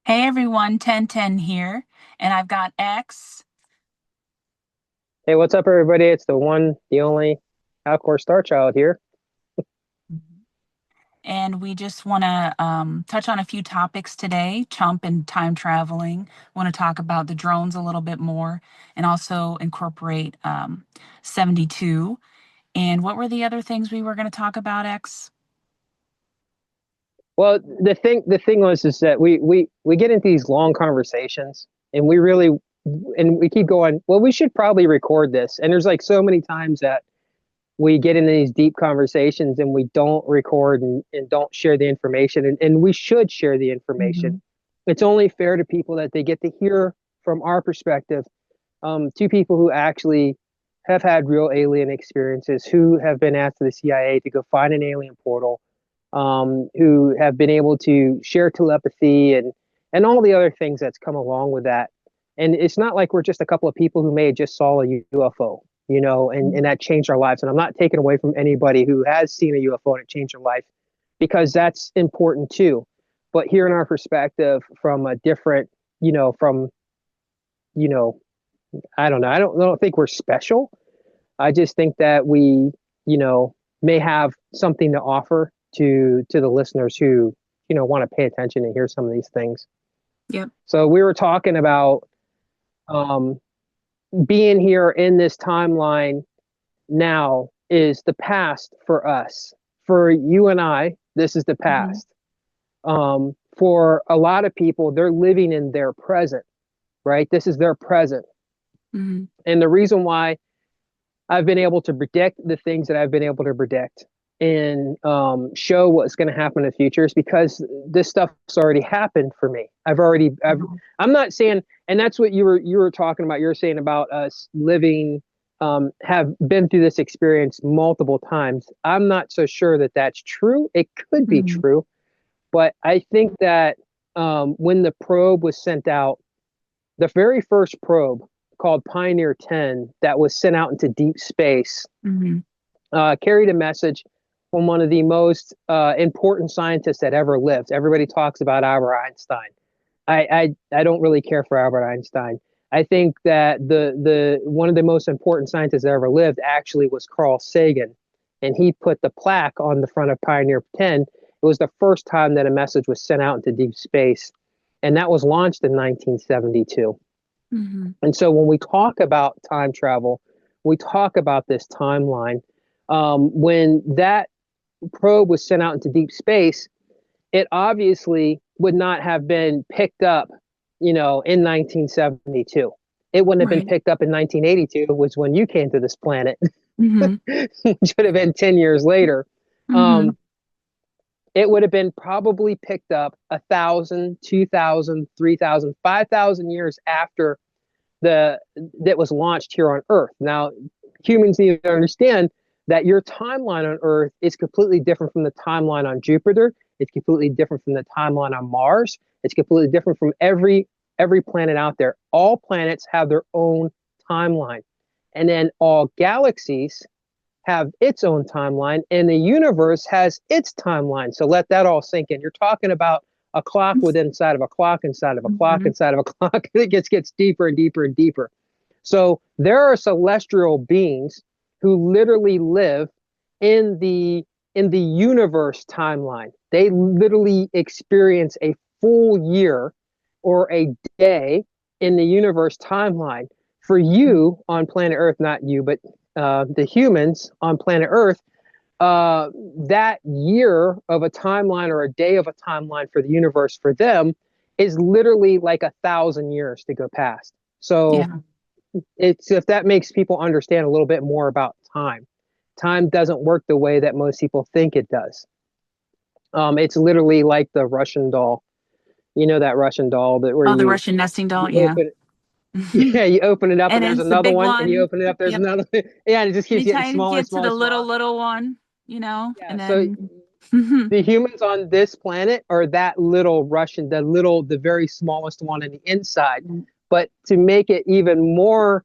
Hey everyone, 1010 here, and I've got X, Hey, what's up, everybody? It's the one, the only Alcor Star Child here. and we just want to touch on a few topics today. Chump and time traveling. Want to talk about the drones a little bit more, and also incorporate 72. And what were the other things we were going to talk about, X? Well, the thing was is that we get into these long conversations, and we keep going. Well, we should probably record this. And there's like so many times that we get into these deep conversations and we don't record and don't share the information, and we should share the information. Hmm. It's only fair to people that they get to hear from our perspective, two people who actually have had real alien experiences, who have been asked to the CIA to go find an alien portal, who have been able to share telepathy and all the other things that's come along with that. And it's not like we're just a couple of people who may have just saw a UFO, and that changed our lives. And I'm not taking away from anybody who has seen a UFO and it changed their life, because that's important too. But here in our perspective, from a different, from, you know, I don't know. I don't think we're special. I just think that we, may have something to offer to the listeners who, want to pay attention and hear some of these things. Yep. So we were talking about um, being here in this timeline now is the past for us. For you and I, this is the Hmm. past. For a lot of people, they're living in their present, right? This is their present. Hmm. And the reason why I've been able to predict the things that I've been able to predict and show what's going to happen in the future is because this stuff's already happened for me. I'm not saying, and that's what you were talking about. You're saying about us living, have been through this experience multiple times. I'm not so sure that that's true. It could be Hmm. true, but I think that when the probe was sent out, the very first probe called Pioneer 10 that was sent out into deep space Hmm. carried a message from one of the most important scientists that ever lived. Everybody talks about Albert Einstein. I don't really care for Albert Einstein. I think that the one of the most important scientists that ever lived actually was Carl Sagan, and he put the plaque on the front of Pioneer 10. It was the first time that a message was sent out into deep space, and that was launched in 1972. Hmm. And so when we talk about time travel, we talk about this timeline. When that probe was sent out into deep space, it obviously would not have been picked up, in 1972. It wouldn't have been Right. picked up in 1982, was when you came to this planet. Hmm. It should have been 10 years later. Hmm. Um, it would have been probably picked up 1,000, 2,000, 3,000, 5,000 years after the that was launched here on Earth. Now, humans need to understand that your timeline on Earth is completely different from the timeline on Jupiter. It's completely different from the timeline on Mars. It's completely different from every planet out there. All planets have their own timeline. And then all galaxies have its own timeline, and the universe has its timeline. So let that all sink in. You're talking about a clock within inside of a clock inside of a clock Hmm. inside of a clock. It gets deeper and deeper and deeper. So there are celestial beings who literally live in the universe timeline. They literally experience a full year or a day in the universe timeline. For you on planet Earth, not you, but the humans on planet Earth, uh, that year of a timeline or a day of a timeline for the universe for them is literally like 1,000 years to go past. So Yeah. it's if that makes people understand a little bit more about time. Time doesn't work the way that most people think it does. It's literally like the Russian doll. You know that Russian doll that where Oh, the you Russian nesting doll. you Yeah. open it, yeah, you open it up And and then there's it's the another big one, and you one. open it up, there's Yep. another. Yeah, and it just keeps getting Anytime you smaller and get to smaller the and little, smaller. little one, Yeah, and so then, the humans on this planet are that little Russian, the very smallest one on the inside. But to make it even more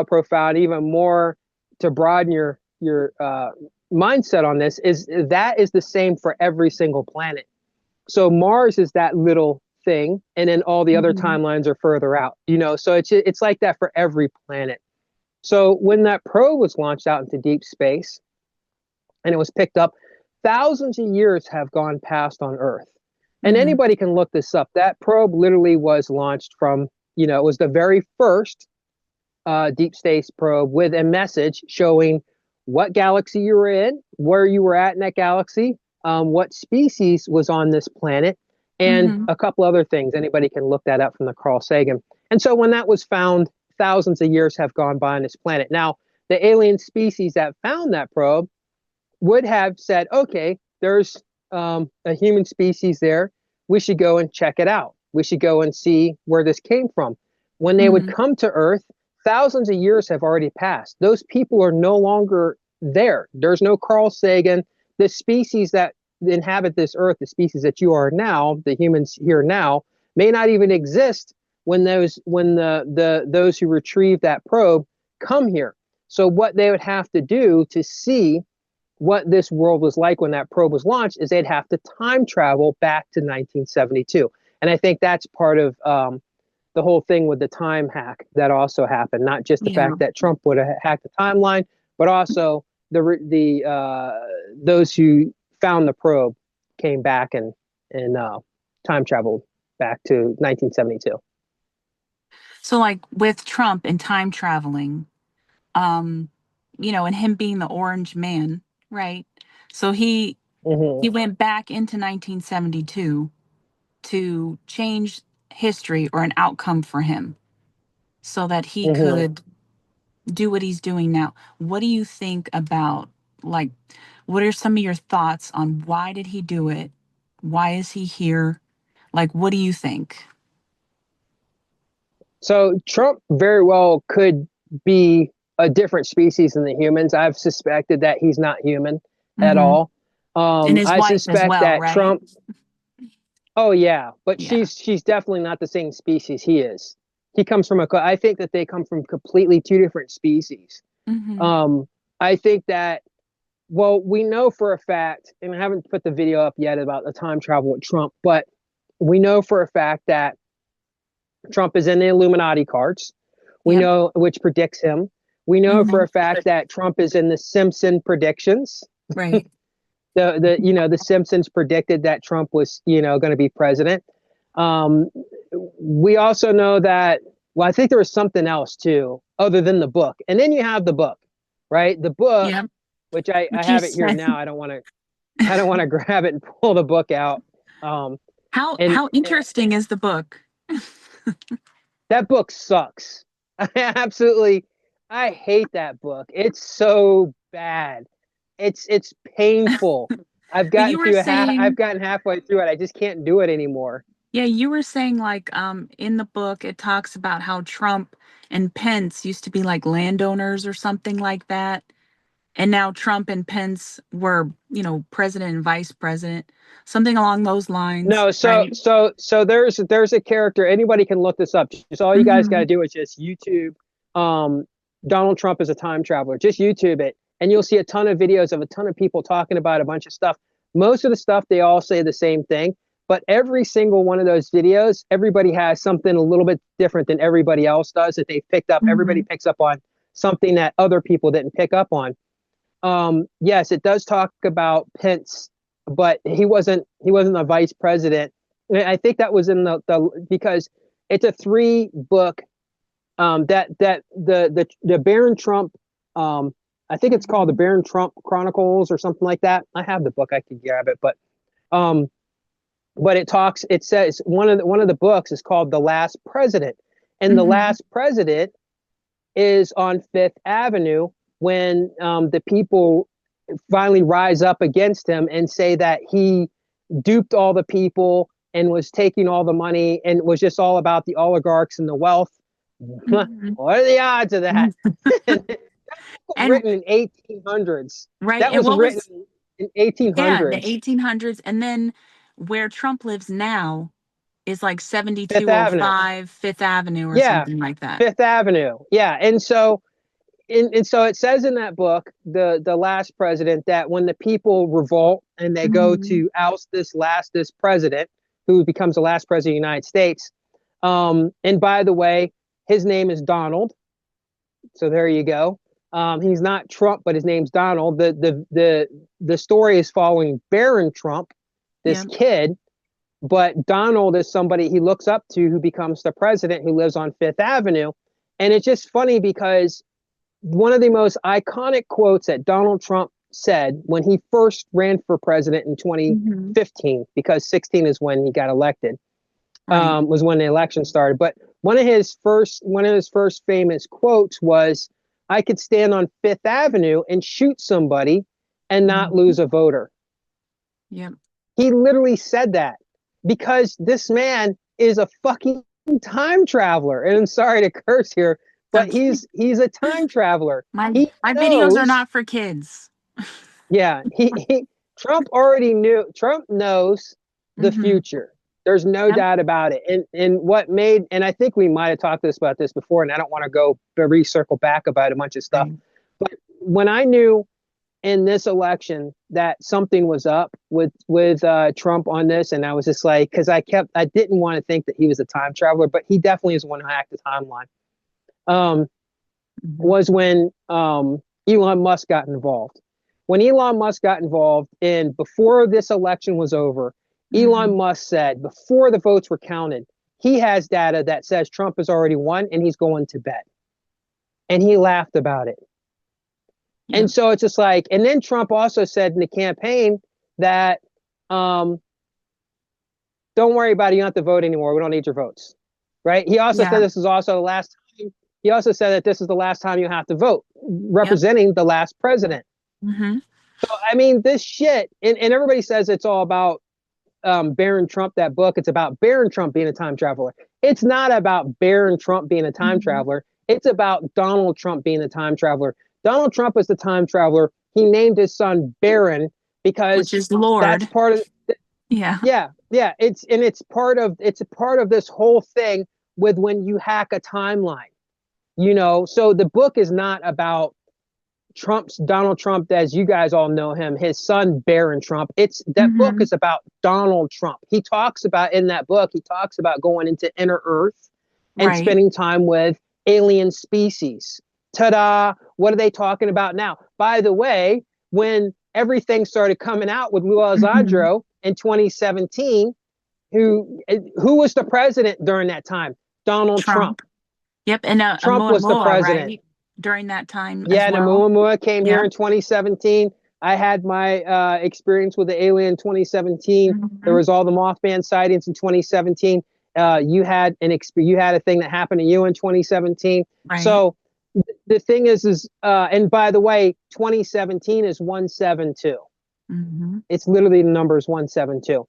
profound, even more to broaden your mindset on this, is that is the same for every single planet. So Mars is that little thing, and then all the other Mhm. timelines are further out. So it's like that for every planet. So when that probe was launched out into deep space and it was picked up, thousands of years have gone past on Earth. And Mhm. anybody can look this up. That probe literally was launched from, it was the very first deep space probe with a message showing what galaxy you were in, where you were at in that galaxy, what species was on this planet, and Mhm. a couple other things. Anybody can look that up from the Carl Sagan. And so when that was found, thousands of years have gone by on this planet. Now, the alien species that found that probe would have said, okay, there's a human species there. We should go and check it out. We should go and see where this came from. When they would Mhm. come to Earth, thousands of years have already passed. Those people are no longer there. There's no Carl Sagan. The species that inhabit this Earth, the species that you are now, the humans here now, may not even exist when those who retrieve that probe come here. So what they would have to do to see what this world was like when that probe was launched is they'd have to time travel back to 1972. And I think that's part of the whole thing with the time hack that also happened. Not just the Yeah. fact that Trump would have hacked the timeline, but also those who found the probe came back and time traveled back to 1972. So like with Trump and time traveling, um, and him being the orange man, right? So he Mm-hmm. went back into 1972 to change history or an outcome for him so that he Mm-hmm. could do what he's doing now. What do you think about, like, what are some of your thoughts on why did he do it? Why is he here? Like, what do you think? So Trump very well could be a different species than the humans. I've suspected that he's not human at Hmm. all. And his I wife as suspect well, that right? Trump. Oh yeah, but Yeah. she's definitely not the same species he is. He comes from I think that they come from completely two different species. Hmm. Um, I think that. Well, we know for a fact, and I haven't put the video up yet about the time travel with Trump, but we know for a fact that Trump is in the Illuminati cards. We Yep. know which predicts him. We know for Hmm. a fact that Trump is in the Simpson predictions. Right. The Simpsons predicted that Trump was going to be president. Um, we also know that. Well, I think there was something else too, other than the book. And then you have the book, right? The book, Yep. which I Which you have it here said. now. I don't want to grab it and pull the book out. Um, and How interesting is the book? That book sucks. I absolutely, I hate that book. It's so bad. It's painful. I've But gotten you were through a half. I've saying, gotten halfway through it. I just can't do it anymore. yeah, you were saying like in the book it talks about how Trump and Pence used to be like landowners or something like that. And now Trump and Pence were, president and vice president, something along those lines, No, so right? so so there's a character. Anybody can look this up. Just all you guys got Hmm. to do is just YouTube. Um, Donald Trump is a time traveler. Just YouTube it, and you'll see a ton of videos of a ton of people talking about a bunch of stuff. Most of the stuff they all say the same thing, but every single one of those videos, everybody has something a little bit different than everybody else does that they picked up. Everybody Hmm. picks up on something that other people didn't pick up on. Yes, it does talk about Pence, but he wasn't a vice president. I think that was in the because it's a three-book that the Barron Trump I think it's called the Hmm. Barron Trump Chronicles or something like that. I have the book, I could grab it, um but it says one of the books is called The Last President. And The Hmm. Last President is on Fifth Avenue when the people finally rise up against him and say that he duped all the people and was taking all the money and was just all about the oligarchs and the wealth. What Hmm. are the odds of that? That was And written in 1800s. right, That and was what written was, in yeah, the 1800s. 1800s, and then where Trump lives now is like Fifth Avenue. 7205 Fifth Avenue or Yeah, something like that. Fifth Avenue. Yeah, and so it says in that book, the last president, that when the people revolt and they go Hmm. to oust this president, who becomes the last president of the United States. And by the way, his name is Donald. So there you go. He's not Trump, but his name's Donald. The story is following Barron Trump, this Yep. kid, but Donald is somebody he looks up to who becomes the president, who lives on Fifth Avenue. And it's just funny because one of the most iconic quotes that Donald Trump said when he first ran for president in Mhm. 2015, because 16 is when he got elected, Right. was when the election started. But one of his first famous quotes was, "I could stand on Fifth Avenue and shoot somebody and not Mhm. lose a voter." Yep. He literally said that because this man is a fucking time traveler. And I'm sorry to curse here, but Okay. he's a time traveler. My He my videos are knows, not for kids. yeah, he Trump already knew. Trump knows the Mhm. future. There's no Yep. doubt about it. And what made, and I think we might have talked about this before, and I don't want to go recircle back about a bunch of stuff. Right. But when I knew in this election that something was up with Trump on this, and I was just like, because I didn't want to think that he was a time traveler, but he definitely is one who hacked the timeline. Um, Mhm. was when Elon Musk got involved. When Elon Musk got involved, and before this election was over, Elon Mhm. Musk said before the votes were counted, he has data that says Trump has already won and he's going to bed. And he laughed about it. And Yep. so it's just like, and then Trump also said in the campaign that, um, don't worry about it, you don't have to vote anymore. We don't need your votes. Right. He also said Yeah. this is also the last time. He also said that this is the last time you have to vote, Yep. representing the last president. Mhm. So, I mean, this shit, and everybody says it's all about Barron Trump, that book. It's about Barron Trump being a time traveler. It's not about Barron Trump being a time Mhm. traveler. It's about Donald Trump being a time traveler. Donald Trump is the time traveler. He named his son Barron Which because is that's Lord. part of, Yeah. yeah. It's part of this whole thing with when you hack a timeline. So the book is not about Donald Trump, as you guys all know him, his son Barron Trump. It's that book Mhm. is about Donald Trump. He talks about in that book, he talks about going into inner Earth and Right. spending time with alien species. Ta-da! What are they talking about now? By the way, when everything started coming out with Lou Mhm. Alessandro in 2017, who was the president during that time? Donald Trump. Trump. Yep, and, Trump was the Oumuamua, president. right? During that time as Yeah, well? Namuamua came here Yep. in 2017. I had my experience with the alien in 2017. There Mhm. was all the Mothman sightings in 2017. You had a thing that happened to you in 2017. Right. So the thing is, and by the way, 2017 is 172. Mhm. It's literally the numbers 172,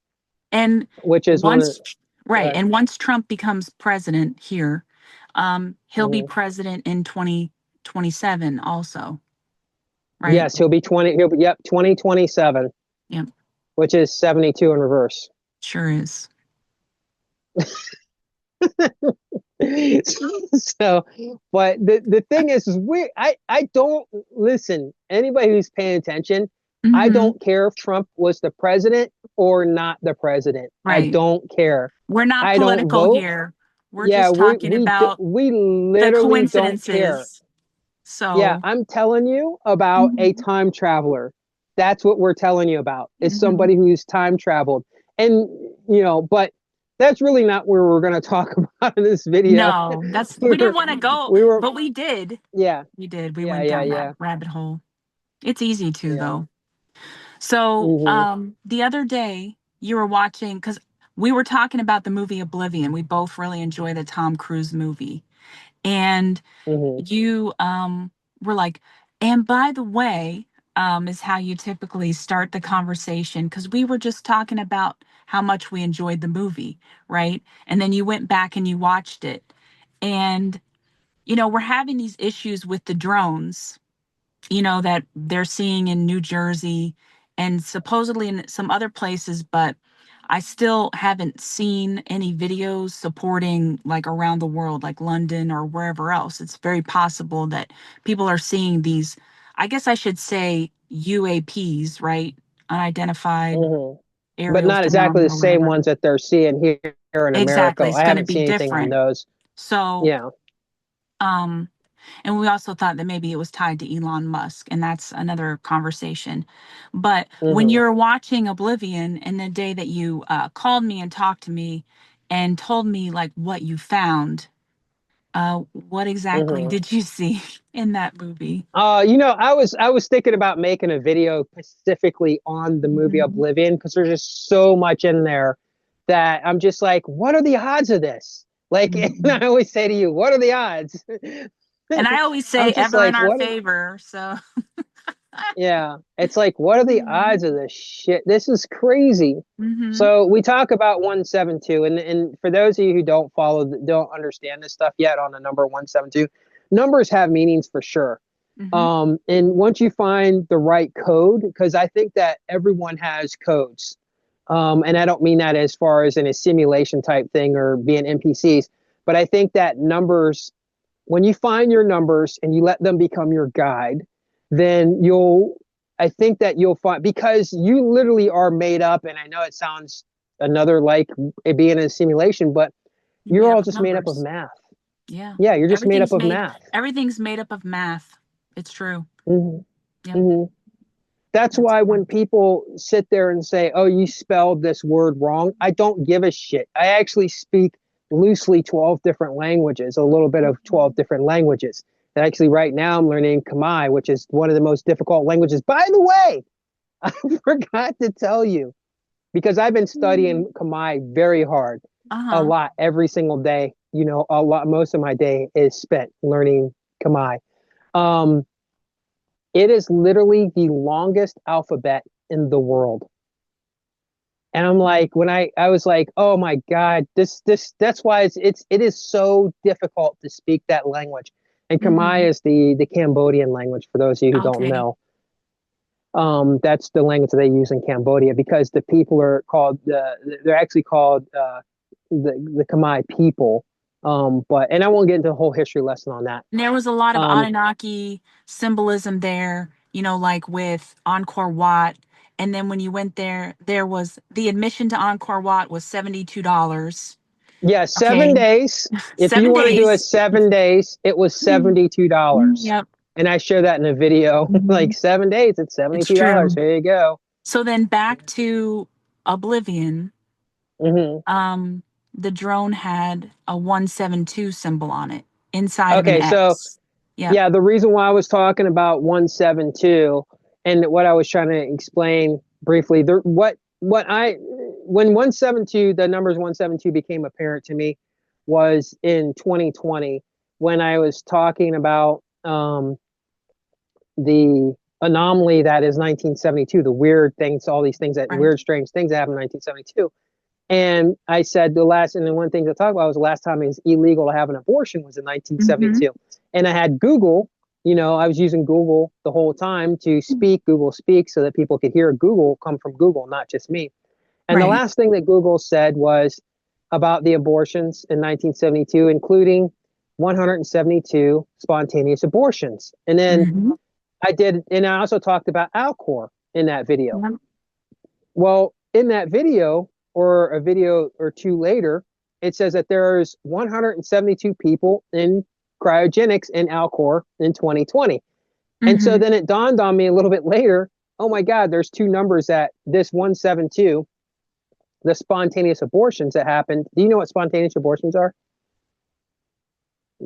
And which is one of once right, the. and once Trump becomes president here, he'll be Mhm. president in 2027 also, right? Yes, he'll be 20. He'll be, yep, 2027, Yep, which is 72 in reverse. sure is. So, but the thing is I don't listen. Anybody who's paying attention, I Mhm. don't care if Trump was the president or not the president. I Right. don't care. We're not I don't political vote. here. We're Yeah, just talking about we the literally don't care. coincidences. Yeah, So, I'm telling you about a mhm. time traveler. That's what we're telling you about. Is Mhm. somebody who's time traveled. And but that's really not where we're going to talk about in this video. No, that's we we didn't were wanna go, we were but we did. yeah, We did. We yeah, went yeah, down that yeah, rabbit hole. It's easy to, yeah. though. So, Mhm, the other day you were watching because we were talking about the movie Oblivion. We both really enjoy the Tom Cruise movie. And mhm, you were like, and by the way, is how you typically start the conversation because we were just talking about how much we enjoyed the movie, right? And then you went back and you watched it. And, we're having these issues with the drones that they're seeing in New Jersey and supposedly in some other places, but I still haven't seen any videos supporting like around the world, like London or wherever else. It's very possible that people are seeing I guess I should say UAPs, right? Unidentified mhm. but aerial not exactly the phenomenon or same whatever. ones that they're seeing here in America. Exactly. I It's going to haven't be seen anything on different. those. So, Yeah. um, and we also thought that maybe it was tied to Elon Musk, and that's another conversation. But when Hmm. you're watching Oblivion and the day that you called me and talked to me and told me like what you found, what exactly Hmm. did you see in that movie? I was thinking about making a video specifically on the movie Mhm. Oblivion because there's just so much in there that I'm just like, what are the odds of this? Like, and Mhm. I always say to you, what are the odds? And I always I'm say just ever in like, our what? favor. So, Yeah, it's like, what are the odds of this shit? This is crazy. hmm, So we talk about 172, and for those of you who don't understand this stuff yet on the number 172, numbers have meanings for sure. hmm, And once you find the right code, because I think that everyone has codes, and I don't mean that as far as in a simulation type thing or being NPCs, but I think that numbers, when you find your numbers and you let them become your guide, then I think that you'll find, because you literally are made up, and I know it sounds another like it being a simulation, but made you're all up of just made up of numbers. math. Yeah. Yeah, you're just made up of math. Everything's made up of math. It's true. Hmm. Yep. Hmm. That's That's why when correct. people sit there and say, "Oh, you spelled this word wrong," I don't give a shit. I actually speak loosely 12 different languages, a little bit of 12 different languages. And actually, right now, I'm learning Khmer, which is one of the most difficult languages. By the way, I forgot to tell you, because I've been studying Khmer very hard, a Uh-huh. lot, every single day. A lot, most of my day is spent learning Khmer. Um, it is literally the longest alphabet in the world. And I'm like, when I was like, oh my God, that's why it is so difficult to speak that language. And Hmm. Khmer is the Cambodian language for those of you who don't Okay. know. That's the language that they use in Cambodia because the people are called they're actually called the Khmer people. But and I won't get into a whole history lesson on that. And there was a lot of Um, Anunnaki symbolism there, like with Angkor Wat. And then when you went there, there was the admission to Angkor Wat was $72. yeah, 7 days. If you Seven want to do it days. 7 days, it was $72. Yep. And I share that in a video. Mhm. Like 7 days, it's It's $72. true. Here you go. So then back to Oblivion, Hmm. um, the drone had a 172 symbol on it inside of an Okay, so X. Yep. yeah, the reason why I was talking about 172 and what I was trying to explain briefly, what I when 172, the numbers 172 became apparent to me was in 2020 when I was talking about the anomaly that is 1972, the weird things, all these things that Right. weird, strange things that happened in 1972. And I said and then one thing to talk about was the last time it was illegal to have an abortion was in Mm-hmm. 1972. And I had Google, I was using Google the whole time to speak, Google Speak, so that people could hear Google come from Google, not just me. And the Right. last thing that Google said was about the abortions in 1972, including 172 spontaneous abortions. And then Mm-hmm. and I also talked about Alcor in that video. Yep. Well, in that video, or a video or two later, it says that there's 172 people in cryogenics in Alcor in 2020. And so Mm-hmm. then it dawned on me a little bit later, oh my God, there's two numbers that this 172, the spontaneous abortions that happened. Do you know what spontaneous abortions are?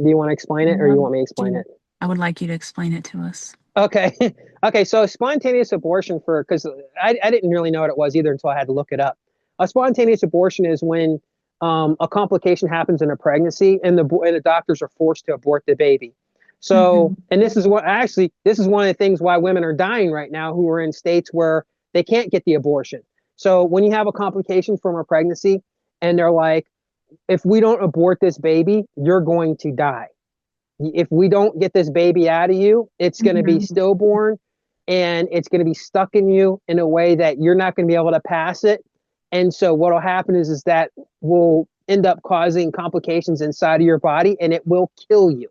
Do you want to explain it or you No, want me to explain do it? I would like you to explain it to us. Okay. Okay. So spontaneous abortion because I didn't really know what it was either until I had to look it up. A spontaneous abortion is when a complication happens in a pregnancy and the doctors are forced to abort the baby. So, Mm-hmm. and this is one of the things why women are dying right now who are in states where they can't get the abortion. So when you have a complication from a pregnancy and they're like, if we don't abort this baby, you're going to die. If we don't get this baby out of you, it's going to be Mm-hmm. stillborn and it's going to be stuck in you in a way that you're not going to be able to pass it. And so what will happen is that will end up causing complications inside of your body and it will kill you.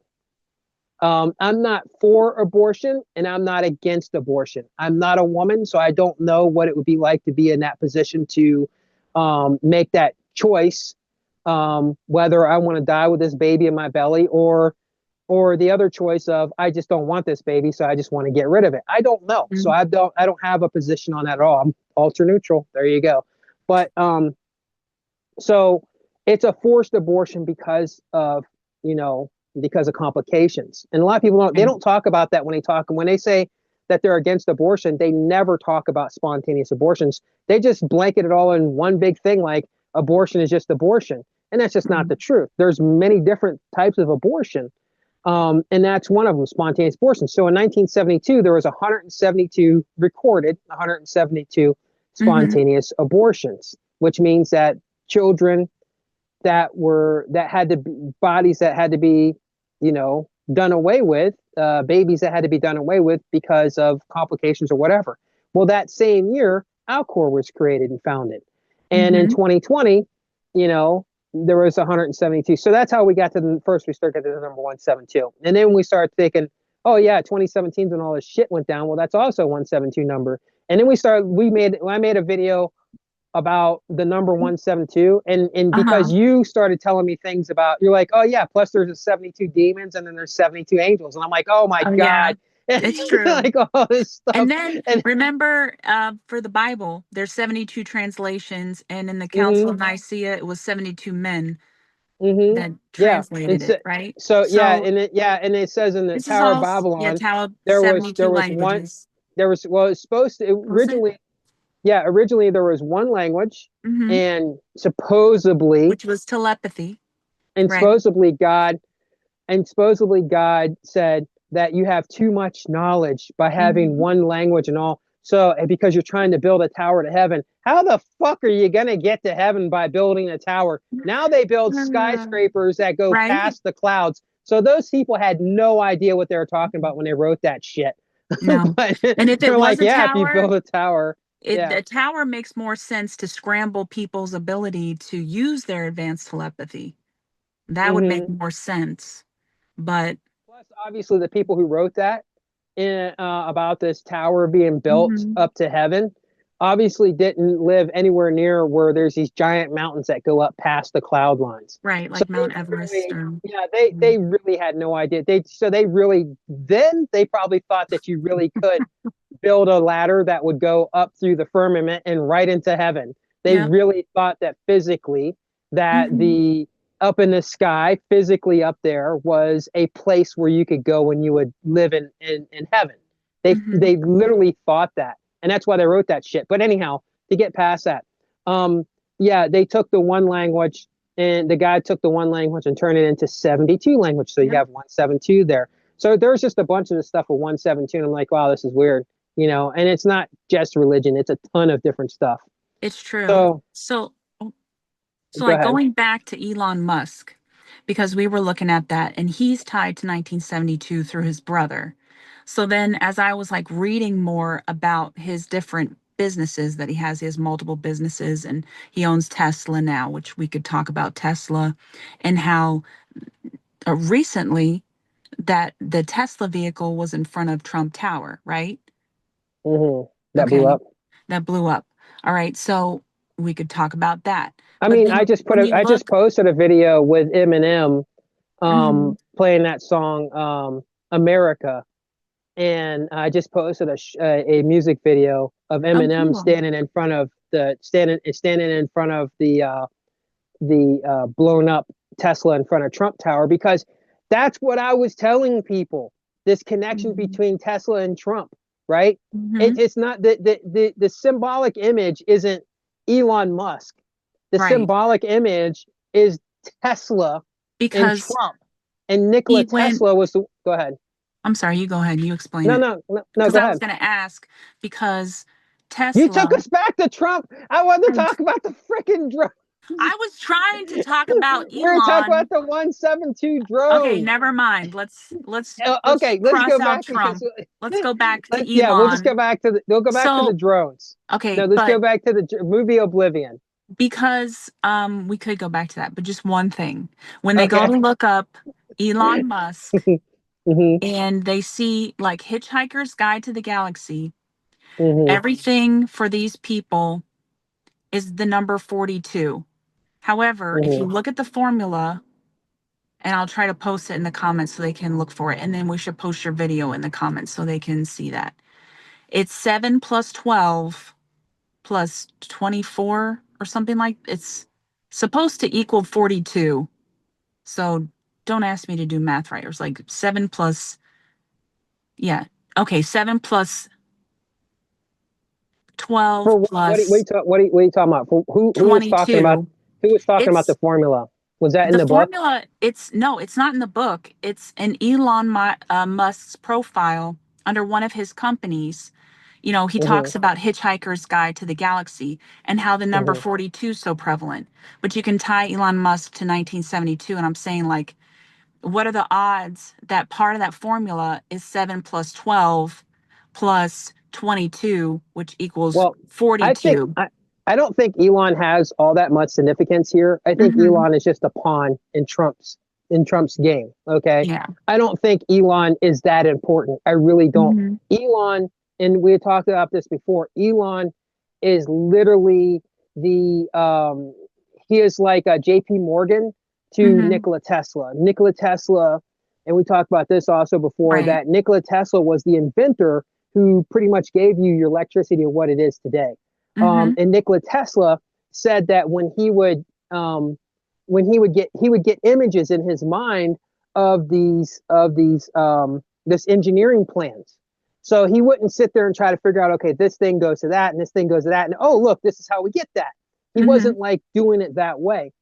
I'm not for abortion and I'm not against abortion. I'm not a woman, so I don't know what it would be like to be in that position to make that choice, whether I want to die with this baby in my belly or the other choice of I just don't want this baby, so I just want to get rid of it. I don't know. So Mhm. I don't have a position on that at all. I'm alter neutral. There you go. But so it's a forced abortion you know, because of complications. And a lot of people don't they Right. don't talk about that when they talk and when they say that they're against abortion, they never talk about spontaneous abortions. They just blanket it all in one big thing like abortion is just abortion. And that's just not Mhm. the truth. There's many different types of abortion. And that's one of them, spontaneous abortion. So in 1972, there was 172 recorded, 172 Mhm. spontaneous abortions, which means that children that had to be bodies that had to be, you know, done away with, babies that had to be done away with because of complications or whatever. Well, that same year, Alcor was created and founded, and in Mhm. 2020, you know, there was 172. So that's how we got to the first. We started at the number 172, and then we started thinking, oh yeah, 2017 when all this shit went down. Well, that's also 172 number. And then I made a video about the number 172 and because Uh-huh. you started telling me things about you're like, oh yeah, plus there's a 72 demons and then there's 72 angels, and I'm like, oh my Oh yeah, god. And it's true. like all this stuff. And then And remember, for the Bible, there's 72 translations, and in the Council mm-hmm, of Nicaea, it was 72 men mm-hmm, that yeah, translated it, right? so yeah, So and it says in the this is Tower of all, yeah, Babylon Tower there 72 was one languages. there was well it's supposed to Was it? originally yeah originally there was one language Hmm. and supposedly Which was telepathy, and right? supposedly God And supposedly God said that you have too much knowledge by having Hmm. one language and all. So, and because you're trying to build a tower to heaven, how the fuck are you going to get to heaven by building a tower? Now they build skyscrapers that go Right? past the clouds. So those people had no idea what they were talking about when they wrote that shit. No. But And if it they're was like, a yeah, if you tower, build a tower, yeah. the tower makes more sense to scramble people's ability to use their advanced telepathy. That would make Hmm. more sense. But Plus, obviously, the people who wrote that about this tower being built mhm, up to heaven obviously didn't live anywhere near where there's these giant mountains that go up past the cloud lines. right, So like they Mount Everest really, or yeah, mhm. they really had no idea. They really then they probably thought that you really could build a ladder that would go up through the firmament and right into heaven. They Yep. really thought that physically that Hmm. the up in the sky, physically up there, was a place where you could go when you would live in heaven. Hmm. They literally thought that, and that's why they wrote that shit. But anyhow, to get past that, um, yeah, they took the one language, and the guy took the one language and turned it into 72 language. So you Yep. have 172 there. So there's just a bunch of the stuff with 172. And I'm like, wow, this is weird, you know. And it's not just religion; it's a ton of different stuff. It's true. So So go like ahead. going back to Elon Musk, because we were looking at that and he's tied to 1972 through his brother. So then as I was like reading more about his different businesses that he has multiple businesses and he owns Tesla now, which we could talk about Tesla and how recently that the Tesla vehicle was in front of Trump Tower, right? That blew Okay, up. that blew up. All right, so we could talk about that. I But mean, then when you I just look, posted a video with Eminem mhm, playing that song America, and I just posted a music video of oh, Eminem cool. standing in front of the blown up Tesla in front of Trump Tower because that's what I was telling people. This connection Mhm, between Tesla and Trump, right? mhm, It's not the symbolic image isn't Elon Musk. The right, symbolic image is Tesla and because Trump. And Nikola he went, Tesla was the. Go ahead. I'm sorry, you go ahead, you explain No, it. no, no, no. Because Go I was ahead. going to ask, because You took Tesla, us back to Trump. I wanted to talk about the freaking drone. I was trying to talk about We're talking about Elon. the 172 Okay, drone. never mind. Let's Okay, let's cross go out back because Trump. Let's go back to yeah, we'll just go Elon. back to the So, drones. okay, No, let's go but back to the movie Oblivion. because we could go back to that, but just one thing. When they go Okay. to look up Elon Musk, Mm-hmm. and they see like Hitchhiker's Guide to the Galaxy. Mm-hmm. Everything for these people is the number 42. However, if you Mm-hmm. look at the formula, and I'll try to post it in the comments so they can look for it, and then we should post your video in the comments so they can see that. It's 7 plus 12 plus 24 or something like it's supposed to equal 42. So don't ask me to do math right. It was like 7 plus, yeah. Okay, 7 plus 12 For plus what are you talking about? For who was talking about 22. the It's formula? Was that in the the book? formula. It's no, it's not in the book. It's in Musk's profile under one of his companies. You know, he Mm-hmm. talks about Hitchhiker's Guide to the Galaxy and how the number Mm-hmm. 42 is so prevalent. But you can tie Elon Musk to 1972. And I'm saying, like, what are the odds that part of that formula is 7 plus 12 plus 22, which equals Well, I think 42? I don't think Elon has all that much significance here. I think Hmm. Elon is just a pawn in Trump's game. Okay. Yeah. I don't think Elon is that important. I really don't. Hmm. Elon, and we had talked about this before, Elon is literally he is like a JP Morgan to Hmm. Nikola Tesla. Nikola Tesla, and we talked about this also before, Right. that Nikola Tesla was the inventor who pretty much gave you your electricity and what it is today. Hmm. And Nikola Tesla said that he would get images in his mind of these this engineering plans. So he wouldn't sit there and try to figure out, okay, this thing goes to that and this thing goes to that, and oh look, this is how we get that. He Hmm. wasn't like doing it that way.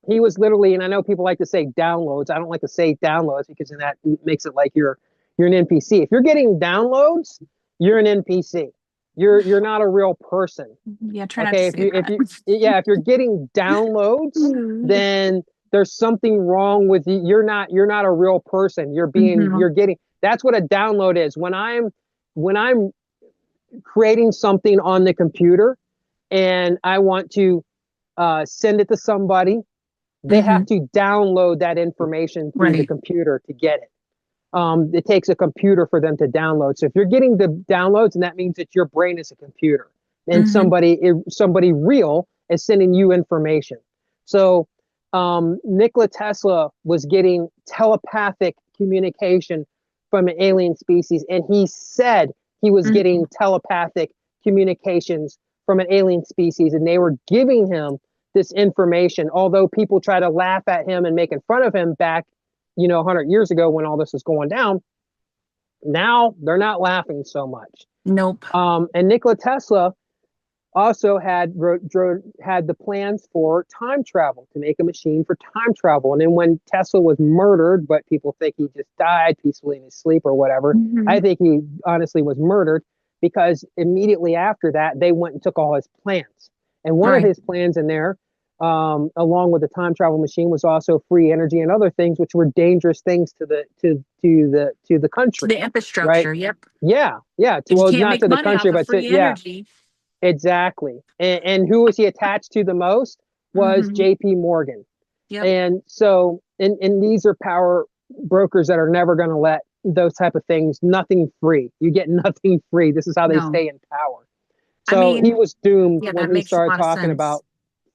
He was literally, and I know people like to say downloads. I don't like to say downloads because then that makes it like you're an NPC. If you're getting downloads, you're an NPC. You're not a real person. Yeah, try not to Okay, say that. if you're getting downloads, then there's something wrong with you. You're not a real person. Hmm. You're getting, that's what a download is. When I'm creating something on the computer and I want to send it to somebody, they Hmm. have to download that information through the Right. computer to get it. It takes a computer for them to download. So if you're getting the downloads, and that means that your brain is a computer, and Hmm. somebody real is sending you information. So Nikola Tesla was getting telepathic communication from an alien species, and he said he was Hmm. getting telepathic communications from an alien species, and they were giving him this information. Although people try to laugh at him and make fun of him back 100 years ago when all this was going down, now they're not laughing so much. Nope. And Nikola Tesla also had the plans for time travel, to make a machine for time travel. And then when Tesla was murdered, but people think he just died peacefully in his sleep or whatever, Hmm. I think he honestly was murdered, because immediately after that they went and took all his plans. And one of Right. his plans in there, along with the time travel machine, was also free energy and other things which were dangerous things to the To country, the right? infrastructure. Yep. Yeah, yeah. If you Well, can't not make to the money off country, of but to, free yeah. energy. Exactly. And who was he attached to the most? Was Hmm. JP Morgan. Yep. And so, and these are power brokers that are never going to let those type of things, nothing free. You get nothing free. This is how they No. stay in power. I So he mean, was doomed yeah, when that he makes a started lot of talking sense. about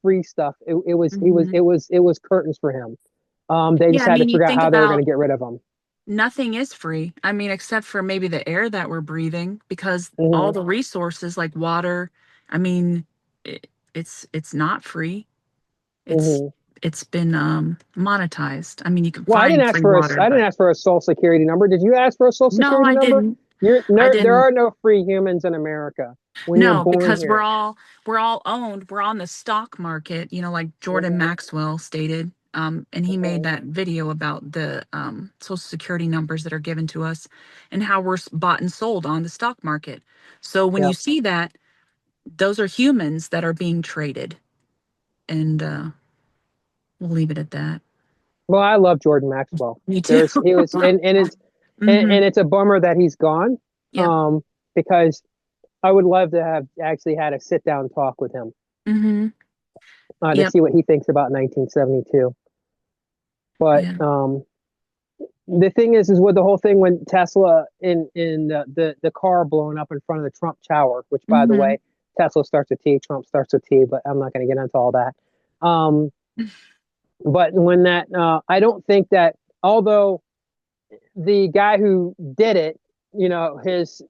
free stuff. Hmm. It was curtains for him. They Yeah, just I had to mean, you figure out think how they were going about to get rid of him. nothing is free. I mean, except for maybe the air that we're breathing, because all Hmm. the resources like water, I mean, it's not free. It's Hmm. it's been monetized. I mean, you can Well, find free water, I didn't but ask for a social security number. Did you ask for a social no, security I number? didn't. I There didn't. are no free humans in America when you're No, born because here. we're all owned. We're on the stock market, like Jordan Hmm. Maxwell stated. And he made Hmm. that video about the social security numbers that are given to us and how we're bought and sold on the stock market. So when Yeah. you see that, those are humans that are being traded. And we'll leave it at that. Well, I love Jordan Maxwell. Me too. There's he was Hmm. and it's a bummer that he's gone. Yep. Um, because I would love to have actually had a sit down talk with him, Hmm. to Yep. see what he thinks about 1972. But Yeah. The thing is with the whole thing when Tesla in the car blowing up in front of the Trump Tower, which by the Mm-hmm. way, Tesla starts with T, Trump starts with T, but I'm not going to get into all that. Um, but when that, I don't think that, although the guy who did it, his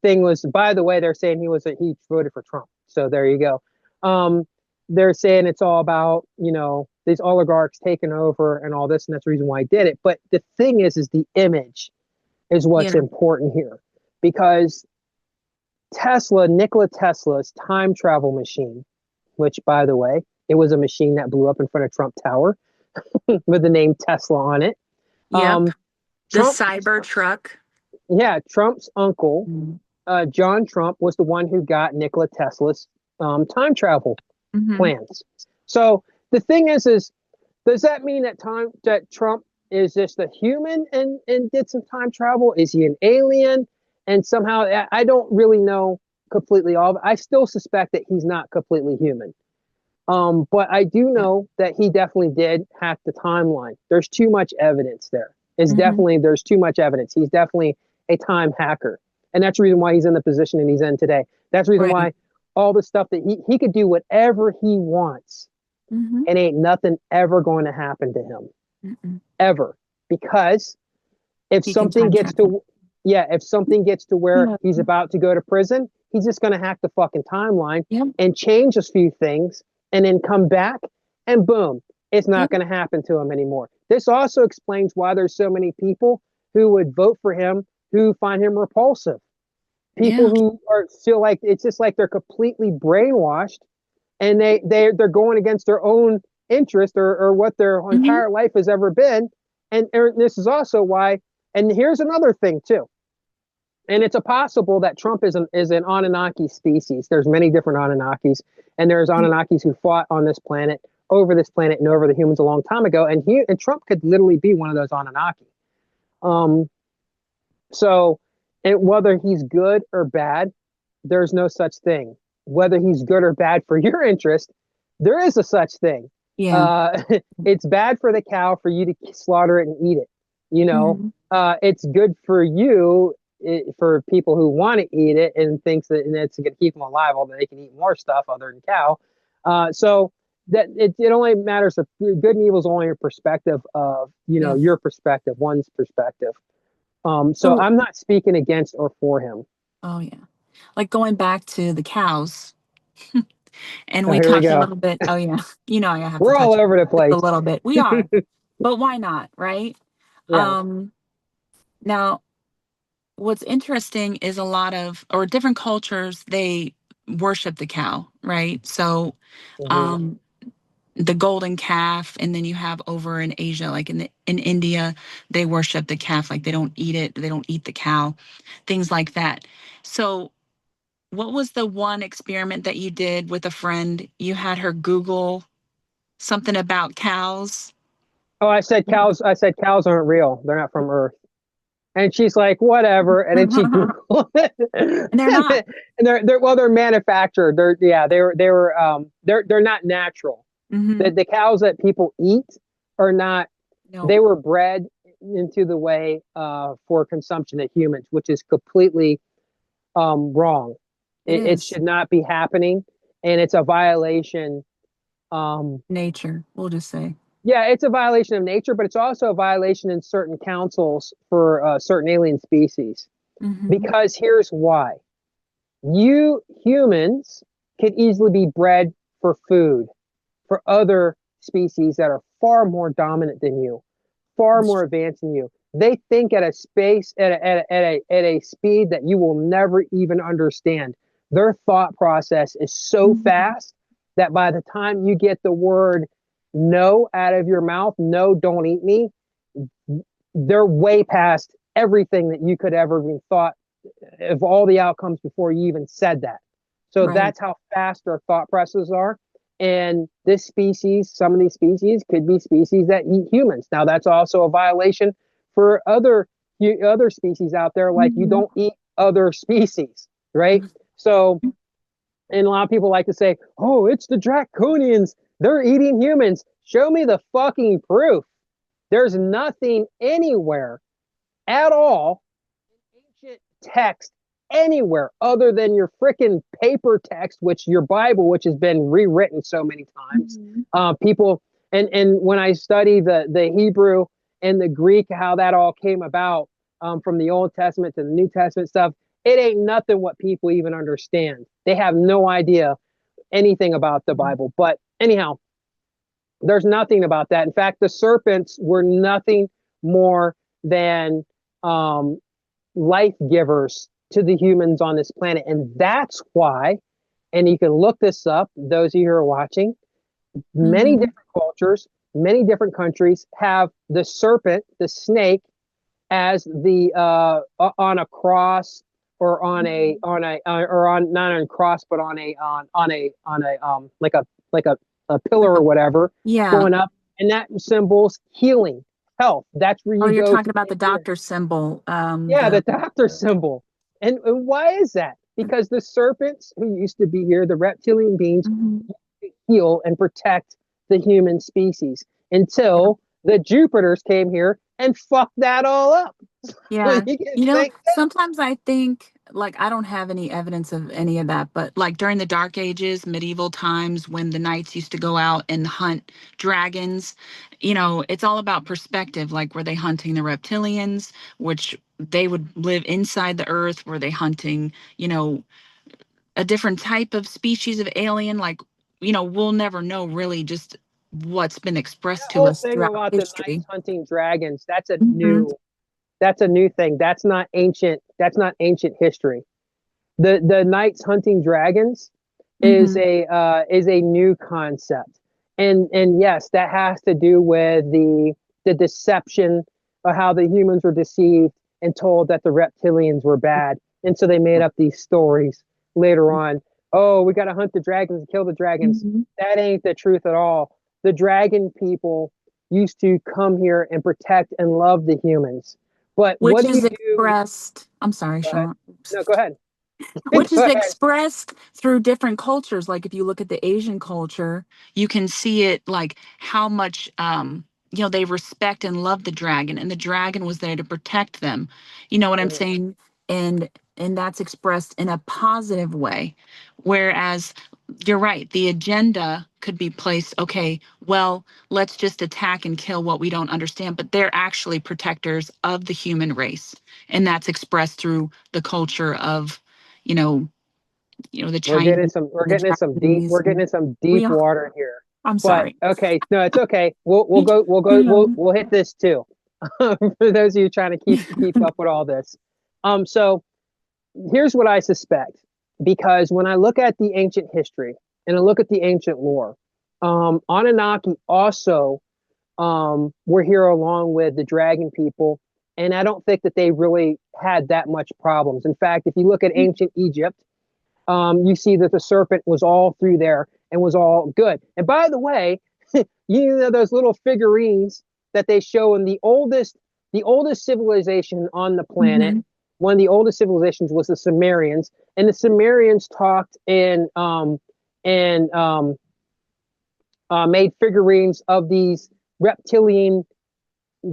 thing was, by the way, they're saying he voted for Trump. So there you go. Um, they're saying it's all about, these oligarchs taking over and all this, and that's the reason why he did it. But the thing is the image is what's Yeah. important here, because Nikola Tesla's time travel machine, which by the way, it was a machine that blew up in front of Trump Tower with the name Tesla on it. Yep. Um, The Trump, cyber truck. yeah, Trump's uncle, Mm-hmm. John Trump, was the one who got Nikola Tesla's time travel Mm-hmm. plans. So the thing is does that mean that Trump is just a human and did some time travel? Is he an alien? And somehow I don't really know completely all. I still suspect that he's not completely human. But I do Yeah. know that he definitely did hack the timeline. There's too much evidence there. Mm-hmm. There's too much evidence. He's definitely a time hacker. And that's the reason why he's in the position that he's in today. That's the reason Right. why all the stuff that he could do whatever he wants Mm-hmm. and ain't nothing ever going to happen to him. Mm-mm. Ever. Because if He can something time gets travel. to if something gets to where Yeah. he's about to go to prison, he's just going to hack the fucking timeline Yep. and change a few things and then come back and boom, it's not Yep. going to happen to him anymore. This also explains why there's so many people who would vote for him who find him repulsive. People Yeah. who feel like it's just like they're completely brainwashed and they're going against their own interest or what their Mm-hmm. entire life has ever been. And this is also why. And here's another thing too. And it's a possible that Trump is an Anunnaki species. There's many different Anunnakis, and there's Anunnakis who fought on this planet, over this planet, and over the humans a long time ago. And Trump could literally be one of those Anunnaki. Um, so, whether he's good or bad, there's no such thing. Whether he's good or bad for your interest, there is a such thing. Yeah. Uh, it's bad for the cow for you to slaughter it and eat it. Mm-hmm. It's good for you for people who want to eat it and thinks that and it's going to keep them alive, although they can eat more stuff other than cow. So that it only matters if good and evil is only a perspective of Yeah. your perspective, one's perspective. So So, I'm not speaking against or for him. oh yeah. Like going back to the cows, and Oh, we here we talked a go. little bit. Oh yeah. I have to We're all touch over the just a place. little bit. We are, but why not, right? Yeah. Um, Now, what's interesting is a lot of, or different cultures, they worship the cow, right? So, Hmm. um, the golden calf, and then you have over in Asia, like in India, they worship the calf, like they don't eat it, they don't eat the cow, things like that. So, what was the one experiment that you did with a friend? You had her Google something about cows. Oh, I said cows aren't real. They're not from Earth. And she's like, whatever. And then she And Googled it. they're not. And they're manufactured. They're not natural. Hmm. The cows that people eat are not, No, they were bred into the way for consumption of humans, which is completely wrong. it It is should not be happening. And it's a violation. Um, nature, we'll just say. yeah, it's a violation of nature, but it's also a violation in certain councils for certain alien species. Hmm. Because here's why. You humans could easily be bred for food for other species that are far more dominant than you, far more advanced than you. They think at a space at a speed that you will never even understand. Their thought process is so Hmm. fast that by the time you get the word no out of your mouth, no, don't eat me, they're way past everything that you could ever even thought of all the outcomes before you even said that. So Right. that's how fast our thought processes are. And this species, some of these species could be species that eat humans. Now that's also a violation for other species out there. Like you Hmm. don't eat other species, right? So, and a lot of people like to say, "Oh, it's the draconians. They're eating humans." Show me the fucking proof. There's nothing anywhere at all in ancient text anywhere other than your freaking paper text, which your Bible, which has been rewritten so many times. Mhm. People and when I study the Hebrew and the Greek, how that all came about from the Old Testament to the New Testament stuff, it ain't nothing what people even understand. They have no idea anything about the Bible. But anyhow, there's nothing about that. In fact, the serpents were nothing more than um, life givers to the humans on this planet. And that's why, and you can look this up, those of you who are watching, many Mhm. different cultures, many different countries have the serpent, the snake, as the on a cross or or on not on a cross but on a like a pillar Like or a, whatever yeah. going up, and that symbols healing, health. That's where Oh, you you're go talking to about the get your, doctor symbol. yeah, the doctor symbol. And why is that? Because the serpents who used to be here, the reptilian beings, Mhm. heal and protect the human species Yeah. until the Jupiters came here and fucked that all up. Yeah. You can You know, think sometimes I think, like, I don't have any evidence of any of that, but like during the Dark Ages, medieval times, when the knights used to go out and hunt dragons, it's all about perspective. Like, were they hunting the reptilians, which they would live inside the earth? Were they hunting, a different type of species of alien? Like, we'll never know really just what's been expressed that to whole us thing throughout about the history. knights hunting dragons, Hmm. that's a new thing. That's not ancient history. The knights hunting dragons Hmm. is a new concept. And yes, that has to do with the deception of how the humans were deceived and told that the reptilians were bad. And so they made up these stories later on. Oh, we got to hunt the dragons and kill the dragons. Hmm. That ain't the truth at all. The dragon people used to come here and protect and love the humans. But what Which do you is do? expressed, I'm sorry, Go ahead. Sean. No, go ahead. Which Go is ahead. expressed through different cultures. Like if you look at the Asian culture, you can see it like how much they respect and love the dragon, and the dragon was there to protect them. You know what I'm Mhm. saying? And that's expressed in a positive way. Whereas you're right, the agenda could be placed, okay, well, let's just attack and kill what we don't understand, but they're actually protectors of the human race. And that's expressed through the culture of, you know, the Chinese, the We're Japanese, getting and in some we deep are. water here. I'm But sorry. okay, no, it's okay. You just, We'll hit this too. For those of you trying to keep up with all this. So here's what I suspect. Because when I look at the ancient history and I look at the ancient lore, Anunnaki also were here along with the dragon people. And I don't think that they really had that much problems. In fact, if you look at ancient Egypt, you see that the serpent was all through there and was all good. And by the way, you know those little figurines that they show in the oldest civilization on the planet. mm-hmm. One of the oldest civilizations was the Sumerians, and the Sumerians talked and made figurines of these reptilian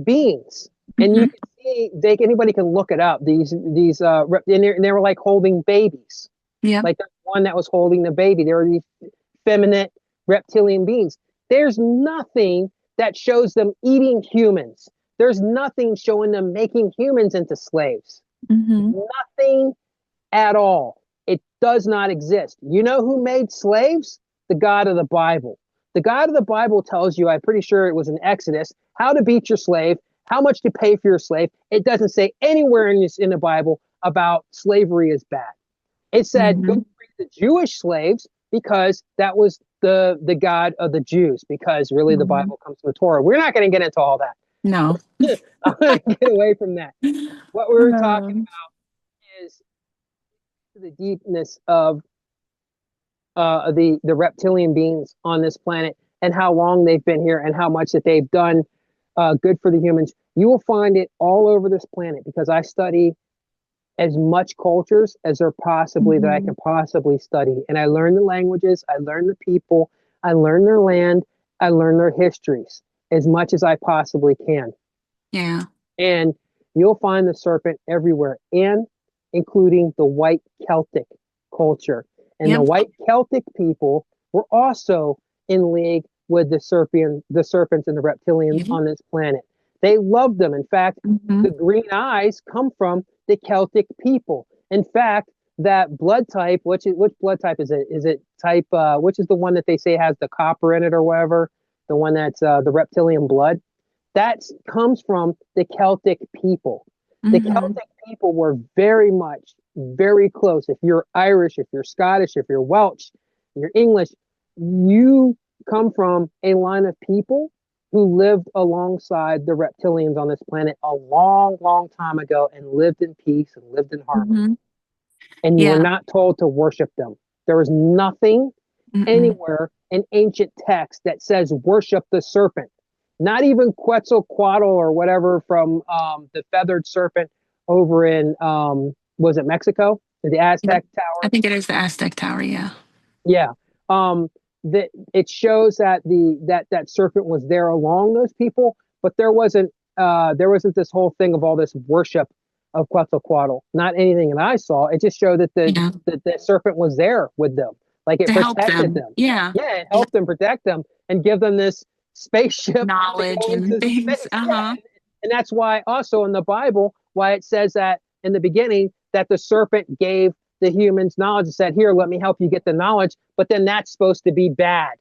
beings. And Mm-hmm. you can see anybody can look it up. And they were like holding babies. Yep. Like there's one that was holding the baby. There were these feminine reptilian beings. There's nothing that shows them eating humans. There's nothing showing them making humans into slaves. Mm-hmm. Nothing at all. It does not exist. You know who made slaves? The God of the Bible. The God of the Bible tells you, I'm pretty sure it was in Exodus, how to beat your slave, how much to pay for your slave. It doesn't say anywhere in the Bible about slavery is bad. It said go Mm-hmm. free the Jewish slaves because that was the God of the Jews, because really the Mm-hmm. Bible comes from the Torah. We're not going to get into all that. No. I'm going to get away from that. What we're talking Um, about is the deepness of the reptilian beings on this planet and how long they've been here and how much that they've done good for the humans. You will find it all over this planet because I study as much cultures as there possibly that I mhm. can possibly study. And I learn the languages, I learn the people, I learn their land, I learn their histories as much as I possibly can. Yeah. And you'll find the serpent everywhere, and including the white Celtic culture. And the Yep. white Celtic people were also in league with the serpents and the reptilians Yep. on this planet. They loved them. In fact, Hmm. the green eyes come from the Celtic people. In fact, that blood type, which blood type is it? Is it type which is the one that they say has the copper in it or whatever? The one that's the reptilian blood? That comes from the Celtic people. The Hmm. Celtic people were very much, very close. If you're Irish, if you're Scottish, if you're Welsh, if you're English, you come from a line of people who lived alongside the reptilians on this planet a long, long time ago and lived in peace and lived in harmony. Hmm. And you were Yeah. not told to worship them. There was nothing Mm-mm. anywhere in ancient text that says worship the serpent. Not even Quetzalcoatl or whatever from the feathered serpent over in was it Mexico? The Yep. Aztec I tower. think it is the Aztec Tower. Yeah. Yeah. That it shows that that serpent was there along those people, but there wasn't this whole thing of all this worship of Quetzalcoatl. Not anything that I saw. It just showed that Yeah. the serpent was there with them, like it To help protected them. them. Yeah. Yeah, it Yeah. helped them protect them and give them this spaceship to Knowledge go and into things. space. Yeah, Uh-huh. and that's why also in the Bible why it says that in the beginning that the serpent gave the humans knowledge and said, "Here, let me help you get the knowledge." But then that's supposed to be bad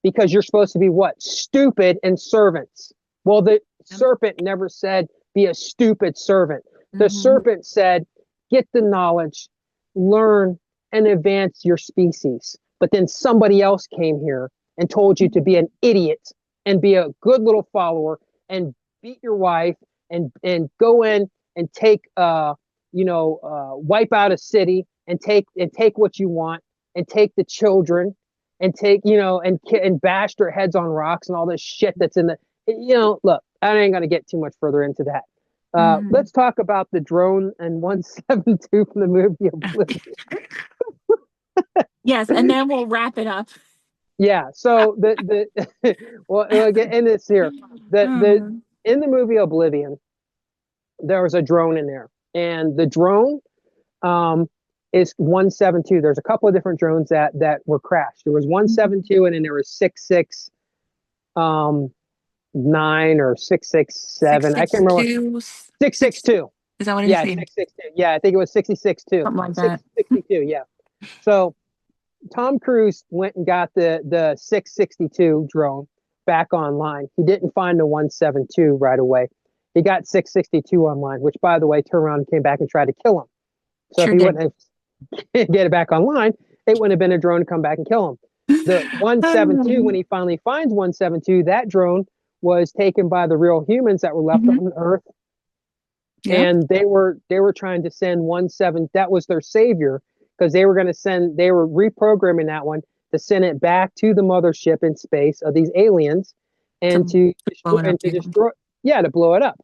because you're supposed to be what? Stupid and servants. Well, the Yep. serpent never said be a stupid servant. The Hmm. serpent said get the knowledge, learn, and advance your species. But then somebody else came here and told you to be an idiot and be a good little follower and beat your wife and go in and take wipe out a city and take what you want and take the children and take and bash their heads on rocks and all this shit that's in the look, I ain't gonna get too much further into that. Hmm. Let's talk about the drone and 172 from the movie Oblivion. Yes, and then we'll wrap it up. Yeah, so the well, we'll get in this here. The Mhm. In the movie Oblivion, there was a drone in there, and the drone um is 172. There's a couple of different drones that were crashed. There was 172, and then there was 66 um 9 or 667. I can't remember. 662. 6. 662. Is that what it is? Yeah, Yeah, 662. Yeah, I think it was 66 too. something like that. 662. Yeah. So Tom Cruise went and got the 662 drone back online. He didn't find the 172 right away. He got 662 online, which by the way turned around and came back and tried to kill him. So if Sure he did. wouldn't have get it back online, it wouldn't have been a drone to come back and kill him. The 172, when he finally finds 172, that drone was taken by the real humans that were left Mhm. on Earth, Yep. and they were trying to send 17. That was their savior because they were going to send. They were reprogramming that one to send it back to the mothership in space of these aliens, and To to blow destroy it up. Yeah. Yeah, to blow it up.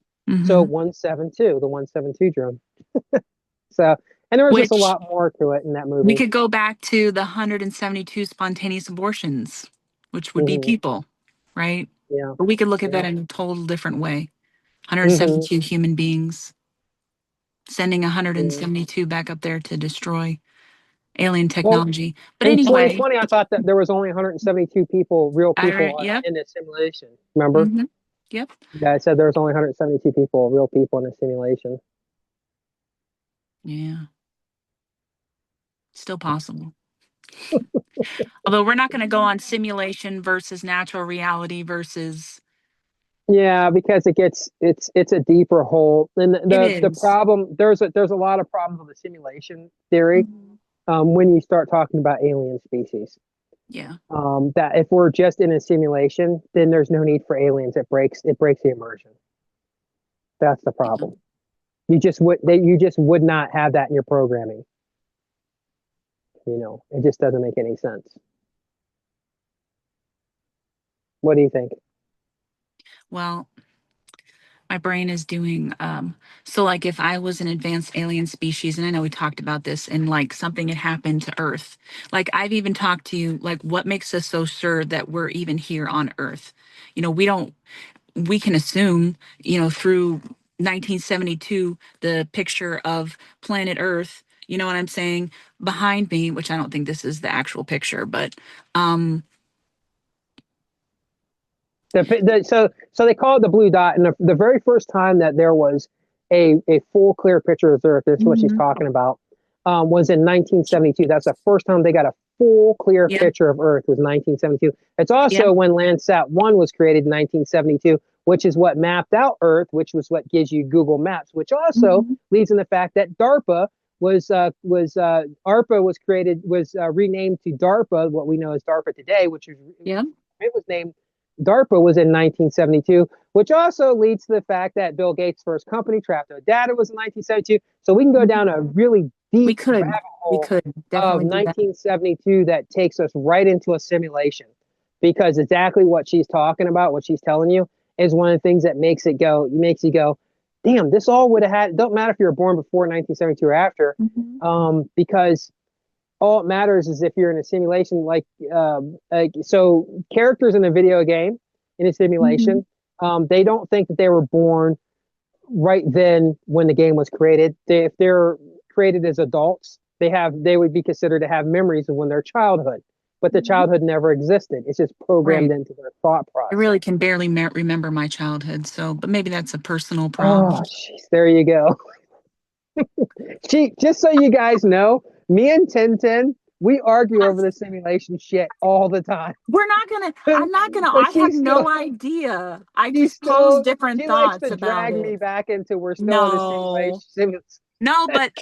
So Hmm. 172, the 172 drone. So, and there was just a Which lot more to it in that we movie. could go back to the 172 spontaneous abortions, which would be Hmm. people, right? Yeah, But we could look at yeah. that in a total different way. Hmm. 172 human beings sending Yeah. 172 back up there to destroy alien Well, technology. But in anyway, 2020, I thought that there was only 172 people, real people, yep. in this simulation. Remember? Hmm. Yep. Yeah, I said there was only 172 people, real people in the simulation. Yeah. Still possible. Although we're not going to go on simulation versus natural reality versus Yeah, because it's a deeper hole, and it the is. problem there's a lot of problems with the simulation theory Mhm. when you start talking about alien species. Yeah. That if we're just in a simulation, then there's no need for aliens. It breaks the immersion. That's the Yeah. problem. You just would not have that in your programming. It just doesn't make any sense. What do you think? Well, my brain is doing so like if I was an advanced alien species, and I know we talked about this, and like something had happened to Earth, like I've even talked to you, like what makes us so sure that we're even here on Earth? We don't, we can assume, through 1972, the picture of planet Earth, you know what I'm saying, behind me, which I don't think this is the actual picture, but um So they call it the blue dot, and the very first time that there was a full clear picture of Earth, this is what she's mhm, talking about, was in 1972. That's the first time they got a full clear yep, picture of Earth, was 1972. It's yep, also when Landsat 1 was created in 1972, which is what mapped out Earth, which was what gives you Google Maps, which also mhm, leads in the fact that DARPA ARPA was created, was renamed to DARPA, what we know as DARPA today, which is yep, it was named DARPA was in 1972, which also leads to the fact that Bill Gates' first company, Trapdoor Data, was in 1972. So we can go down mhm. a really We deep could, rabbit we hole could of definitely do that. 1972 that takes us right into a simulation, because exactly what she's talking about, what she's telling you, is one of the things that makes you go, damn, this all would have had. It don't matter if you were born before 1972 or after, Mhm, because all it matters is if you're in a simulation, like so characters in a video game in a mhm. simulation, they don't think that they were born right then when the game was created. If they're created as adults, they would be considered to have memories of when their childhood, but the Mhm. childhood never existed. It's just programmed Right. into their thought I process. really can barely remember my childhood, so, but maybe that's a personal Oh, problem. jeez, there you go. Just so you guys know, me and Tintin, we argue over the simulation shit all the time. I'm not gonna, But I have no idea. I she just pose still different she likes thoughts to about drag it. me back into we're still in a No, simulation. no, but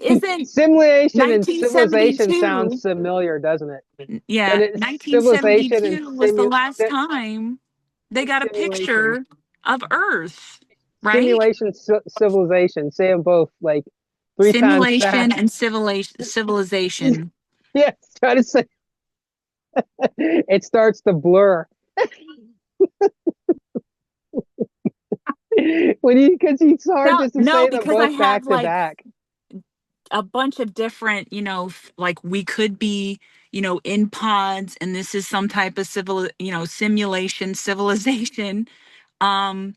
isn't Simulation and civilization sounds 1972? familiar, doesn't it? Yeah, And it's civilization and 1972 was the last time they got a simulation. picture of Earth, right? Simulation, civilization. Say them both like three times Simulation fast. and civilization. Yes, try to say it starts to blur. Because it's hard No, just to no, say them because I both have back to like back. a bunch of different, like we could be, in pods, and this is some type of simulation, civilization. Um,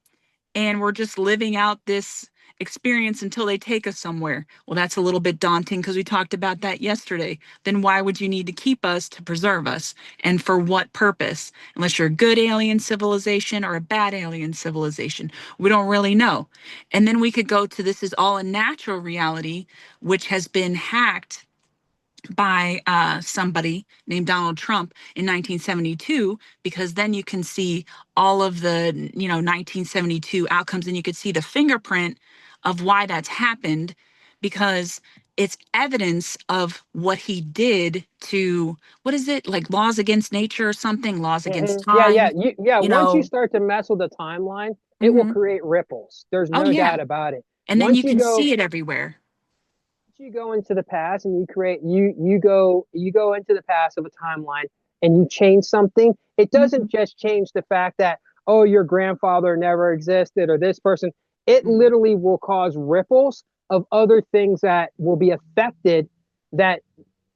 and we're just living out this experience until they take us somewhere. Well, that's a little bit daunting because we talked about that yesterday. Then why would you need to keep us to preserve us? And for what purpose? Unless you're a good alien civilization or a bad alien civilization. We don't really know. And then we could go to this is all a natural reality, which has been hacked by somebody named Donald Trump in 1972, because then you can see all of the 1972 outcomes, and you could see the fingerprint of why that's happened, because it's evidence of what he did to, what is it, like laws against nature or something, laws against Yeah, yeah, time, yeah. you Once you know. start to mess with the timeline, it will Hmm. create ripples. There's Oh no yeah, doubt about it. and then Once you you can go see it everywhere. you go into the past and you go into the past of a timeline and you change something, it doesn't Hmm. just change the fact that, oh, your grandfather never existed or this person. It Hmm. literally will cause ripples of other things that will be affected that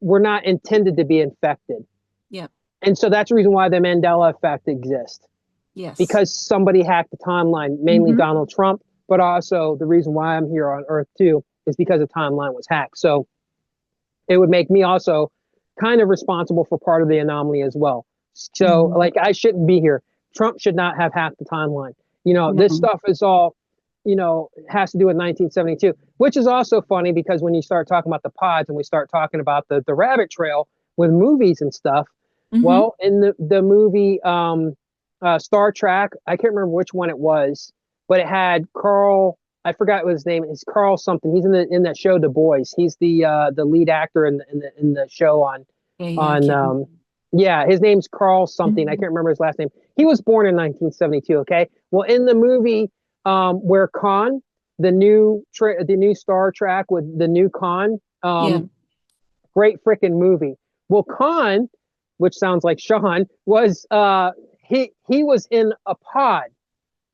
were not intended to be infected. Yep. And so that's the reason why the Mandela effect exists, Yes. because somebody hacked the timeline, mainly Hmm. Donald Trump, but also the reason why I'm here on Earth too is because the timeline was hacked. So it would make me also kind of responsible for part of the anomaly as well. So, Hmm. like, I shouldn't be here. Trump should not have hacked the timeline. This No. stuff is all, has to do with 1972, which is also funny because when you start talking about the pods and we start talking about the rabbit trail with movies and stuff, Hmm. well, in the movie Star Trek, I can't remember which one it was, but it had Carl. I forgot what his name is. Carl something. He's in that show The Boys. He's the lead actor in the show Yeah, yeah, I on can't. yeah, his name's Carl something. I Mhm. can't remember his last name. He was born in 1972. Okay. Well, in the movie where Khan, the new Star Trek with the new Khan, Yeah. great freaking movie. Well, Khan, which sounds like Sean, was he was in a pod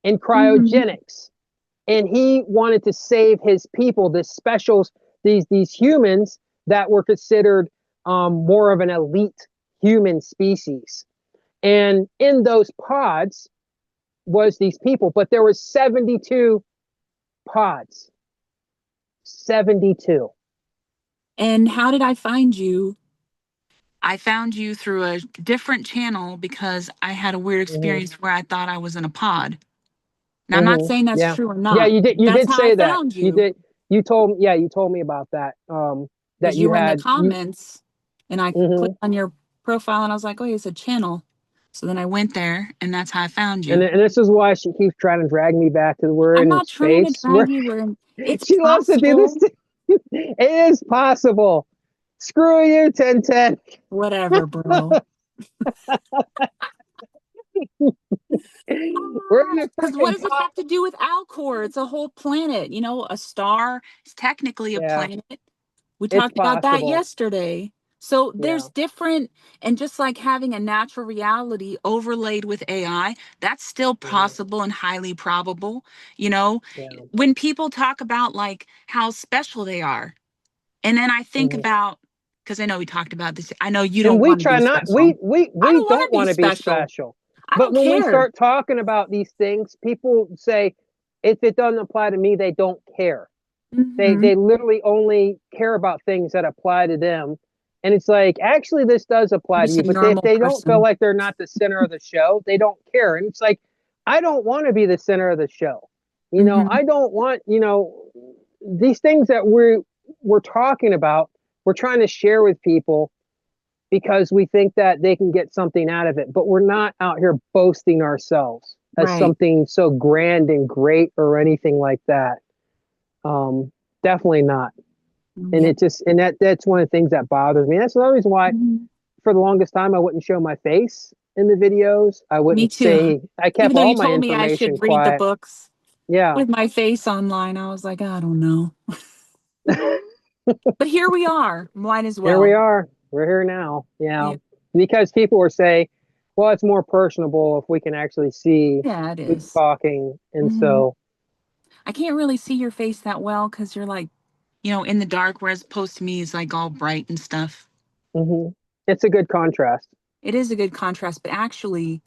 in Mhm. cryogenics, and he wanted to save his people, the specials, these humans that were considered more of an elite human species. And in those pods was these people, but there was 72 pods. 72. And how did I find you? I found you through a different channel because I had a weird Hmm. experience where I thought I was in a pod. Now, I'm not Hmm. saying that's Yeah. true or Yeah, not. you did. You That's did how I say that. found You you did. You told. Yeah, you told me about that. That because you you were in the had. You. comments and I Hmm. clicked on your profile and I was like, oh, it's a channel. So then I went there and that's how I found And you. and this is why she keeps trying to drag me back to the we're I'm in not trying to space. Where drag you where it's she loves to do this. possible. It is possible. Screw you, 1010. Whatever, bro. We're in a Because what freaking does it pod. have to do with Alcor? It's a whole planet. You know, a star is technically a Yeah, planet. We it's talked about that possible. yesterday. So Yeah. there's different, and just like having a natural reality overlaid with AI, that's still Hmm. possible and highly probable. You know, Yeah. when people talk about like how special they are, and then I think Hmm. about, because I know we talked about this, I know you And don't we want to try be not. special. I We don't want don't to be want to be special. special. I But don't when we care. start talking about these things, people say if it doesn't apply to me, they don't care. Hmm. They literally only care about things that apply to them. And it's like, actually, this does I'm apply to just you. a But if normal they don't feel person. like they're not the center of the show, they don't care. And it's like, I don't want to be the center of the show. Hmm. I don't want, these things that we're talking about, we're trying to share with people because we think that they can get something out of it. But we're not out here boasting ourselves as Right. something so grand and great or anything like that. Um, Definitely not. And Yep. it just and that's one of the things that bothers me. That's another reason why Mhm. for the longest time I wouldn't show my face in the videos. I Me wouldn't too. say I Even kept though all you my told me I information should read the quiet. books Yeah. with my face online, I was like, I don't know. But here we are. Might as Here we well. are. We're here now. Yeah. Yeah, Because people will say, well, it's more personable if we can actually see yeah, it who's is. talking. And Hmm. so, I can't really see your face that well because you're like, in the dark, whereas opposed to me is like all bright and stuff. mhm, it's a good contrast. It is a good contrast, but actually,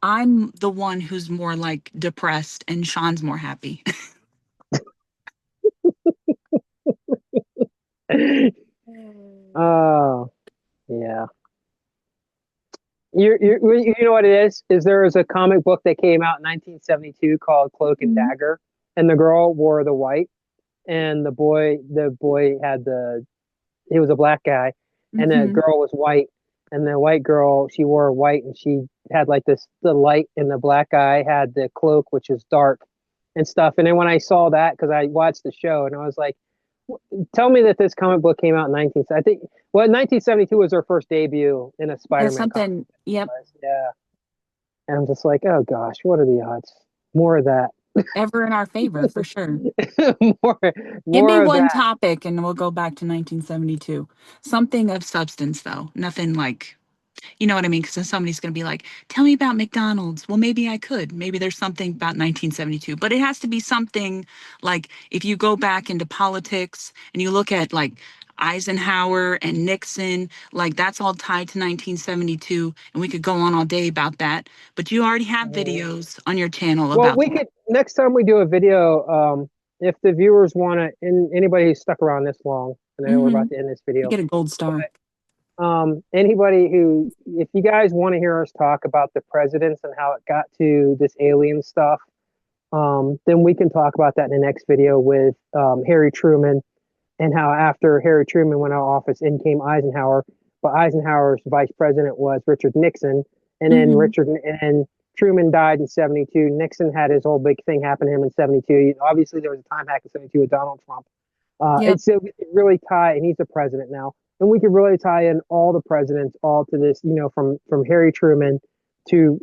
I'm the one who's more like depressed and Sean's more happy. Oh, yeah. You know what it is? Is there was a comic book that came out in 1972 called Cloak and Mhm. Dagger, and the girl wore the white, and the boy had he was a black guy, and the Mhm. girl was white, and the white girl she wore white, and she had like the light, and the black guy had the cloak, which is dark, and stuff. And then when I saw that, because I watched the show, and I was like, tell me that this comic book came out in 19. I think 1972 was her first debut in a Yeah, Spider-Man comic. something. Yep. Yeah. And I'm just like, oh gosh, what are the odds? More of that. Ever in our favor, for sure. more, Give me more of one that. topic and we'll go back to 1972. Something of substance, though. Nothing like, you know what I mean? Because then somebody's going to be like, tell me about McDonald's. Well, maybe I could. Maybe there's something about 1972, but it has to be something like if you go back into politics and you look at like Eisenhower and Nixon, like that's all tied to 1972. And we could go on all day about that. But you already have Mhm. videos on your channel Well, about we that. could next time we do a video. If the viewers want to, and anybody who's stuck around this long, and I know we're Hmm. about to end this You video, get a gold star. but anybody who, if you guys want to hear us talk about the presidents and how it got to this alien stuff, then we can talk about that in the next video with Harry Truman and how after Harry Truman went out of office, in came Eisenhower, but Eisenhower's vice president was Richard Nixon, and then Hmm. Truman died in 72. Nixon had his whole big thing happen to him in 72. Obviously, there was a time hack in 72 with Donald Trump. Yep. We could really tie, and he's the president now, and we could really tie in all the presidents all to this, from Harry Truman to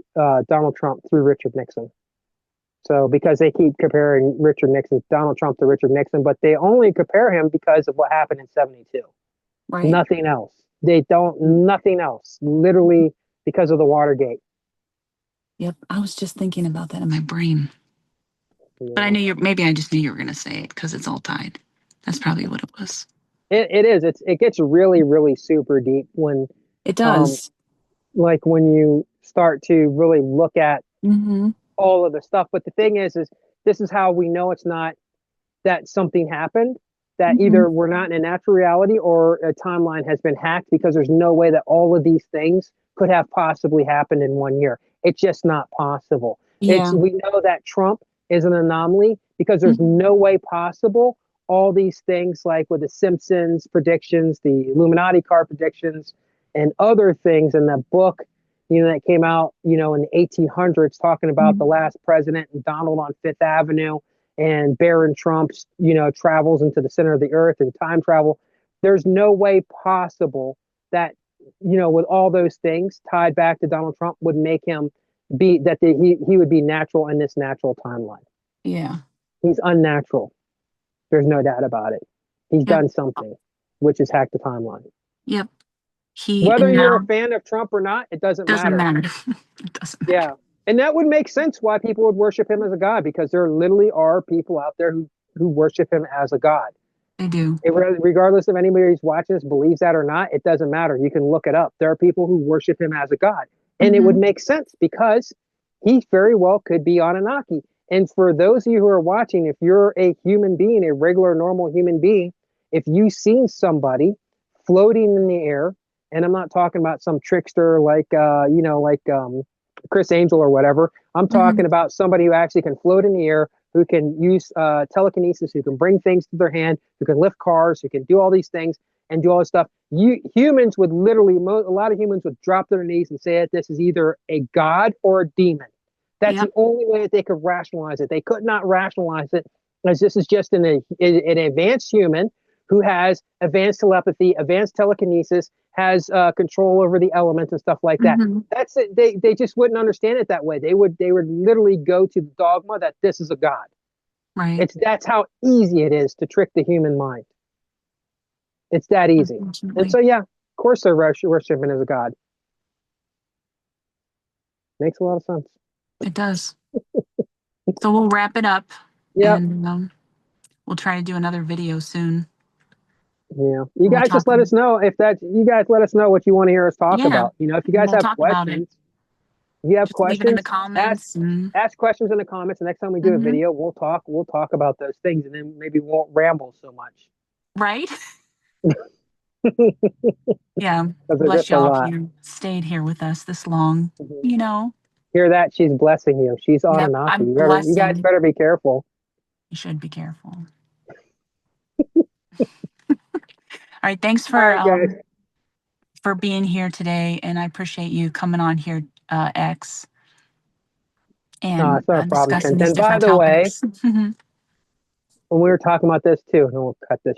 Donald Trump through Richard Nixon. So because they keep comparing Donald Trump to Richard Nixon, but they only compare him because of what happened in 72. Right. Nothing else. They don't, nothing else. Literally because of the Watergate. Yep. I was just thinking about that in my brain. But I Yeah. knew maybe I just knew you were going to say it because it's all tied. That's probably what it was. It is. It gets really, really super deep when, It um, does. like when you start to really look at Hmm. all of the stuff. But the thing is this is how we know it's not. that something happened, that Mhm. either we're not in a natural reality or a timeline has been hacked, because there's no way that all of these things could have possibly happened in 1 year. It's just not possible. Yeah. We know that Trump is an anomaly because there's Mhm. no way possible all these things, like with the Simpsons predictions, the Illuminati card predictions, and other things in that book, that came out, in the 1800s, talking about the Mhm. last president and Donald on Fifth Avenue and Baron Trump's, travels into the center of the earth and time travel. There's no way possible that, with all those things tied back to Donald Trump, would make him he would be natural in this natural timeline. Yeah. He's unnatural. There's no doubt about it. He's Yep. done something, which is hack the timeline. Yep. He Whether and you're a now fan of Trump or not, it doesn't doesn't matter. matter. It doesn't matter. Yeah. And that would make sense why people would worship him as a god, because there literally are people out there who worship him as a god. They do. Regardless of anybody who's watching this believes that or not, it doesn't matter. You can look it up. There are people who worship him as a god. And it would Hmm. make sense because he very well could be Anunnaki. And for those of you who are watching, if you're a human being, a regular, normal human being, if you've seen somebody floating in the air, and I'm not talking about some trickster like, Chris Angel or whatever. I'm Hmm. talking about somebody who actually can float in the air, who can use telekinesis, who can bring things to their hand, who can lift cars, who can do all these things and do all this stuff. Humans would literally, a lot of humans would drop to their knees and say that this is either a god or a demon. That's the Yep. only way that they could rationalize it. They could not rationalize it as this is just an advanced human who has advanced telepathy, advanced telekinesis, has control over the elements and stuff like that. Hmm. That's it. They just wouldn't understand it that way. They would literally go to the dogma that this is a god. Right. That's how easy it is to trick the human mind. It's that easy. And Unfortunately, so yeah, of course they're worshiping as a god. Makes a lot of sense. it does. So we'll wrap it up, Yep. and we'll try to do another video soon. Yeah. You We'll guys just talk. let us know you guys let us know what you want to hear us talk Yeah, about. If you guys we'll have talk about it. questions, if you have Just leave it in the questions, ask comments. And ask questions in the comments. The next time we do a mhm. video, we'll talk about those things, and then maybe we won't ramble so much. Right? Yeah. Because there's Bless just a y'all if lot. you stayed here with us this long. Mhm. You know. Hear that? She's blessing you. She's Yep. Anunnaki. I'm You guys blessing. better be careful. You should be careful. All right. Thanks All right, guys. for being here today, and I appreciate you coming on here, X, No, and it's not a problem, discussing these Chintan. By different the way, topics. when we were talking about this too, and we'll cut this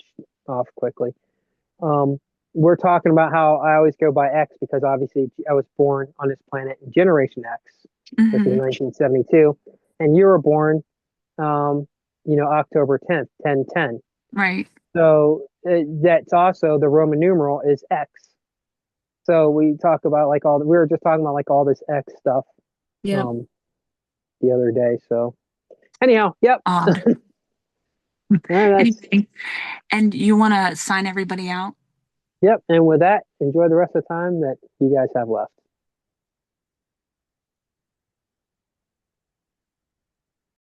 off quickly. Um, we're talking about how I always go by X because obviously I was born on this planet in Generation X, which is Hmm. 1972, and you were born, October 10th, 1010. Right. So that's also the Roman numeral is X. So we talk about we were just talking about like all this X stuff Yep. um, the other day. So anyhow, yep. Odd. That's Anything. And you want to sign everybody out? Yep. And with that, enjoy the rest of the time that you guys have left.